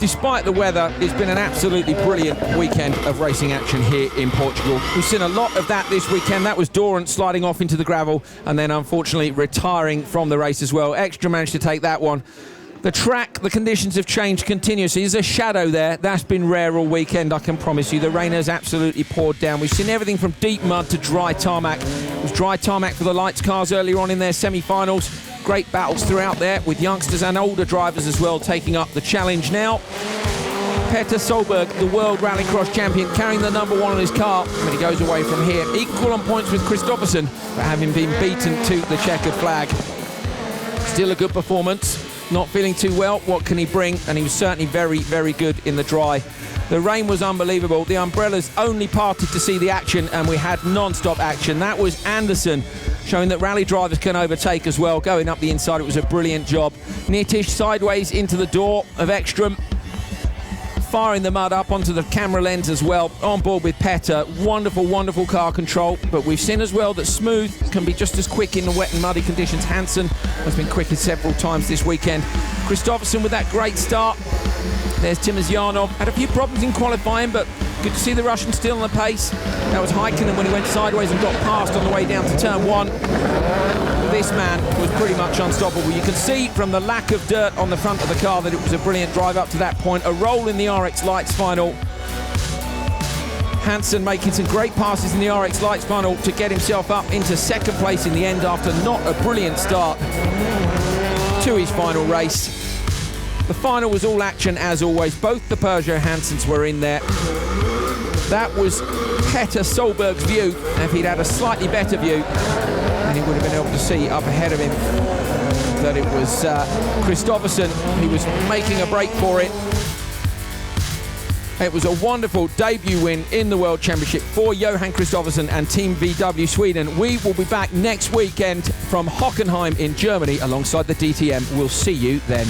Despite the weather, it's been an absolutely brilliant weekend of racing action here in Portugal. We've seen a lot of that this weekend. That was Dorrance sliding off into the gravel and then unfortunately retiring from the race as well. Extra managed to take that one. The track, the conditions have changed continuously. There's a shadow there. That's been rare all weekend, I can promise you. The rain has absolutely poured down. We've seen everything from deep mud to dry tarmac. It was dry tarmac for the lights cars earlier on in their semi-finals. Great battles throughout there with youngsters and older drivers as well taking up the challenge now. Petter Solberg, the World Rallycross champion, carrying the number one on his car when he goes away from here. Equal on points with Christopherson, but having been beaten to the checkered flag. Still a good performance. Not feeling too well, what can he bring? And he was certainly very, very good in the dry. The rain was unbelievable. The umbrellas only parted to see the action, and we had non-stop action. That was Anderson, showing that rally drivers can overtake as well. Going up the inside, it was a brilliant job. Nitish sideways into the door of Ekstrom. Far in the mud up onto the camera lens as well. On board with Petter. Wonderful, wonderful car control. But we've seen as well that Smooth can be just as quick in the wet and muddy conditions. Hansen has been quicker several times this weekend. Christopherson with that great start. There's Timosyanov. Had a few problems in qualifying, but good to see the Russian still on the pace. That was Heikkinen when he went sideways and got past on the way down to turn one. This man was pretty much unstoppable. You can see from the lack of dirt on the front of the car that it was a brilliant drive up to that point. A roll in the RX Lights final. Hansen making some great passes in the RX Lights final to get himself up into second place in the end after not a brilliant start to his final race. The final was all action as always. Both the Peugeot Hansens were in there. That was Petter Solberg's view. If he'd had a slightly better view, then he would have been able to see up ahead of him that it was Christopherson. He was making a break for it. It was a wonderful debut win in the World Championship for Johan Christopherson and Team VW Sweden. We will be back next weekend from Hockenheim in Germany alongside the DTM. We'll see you then.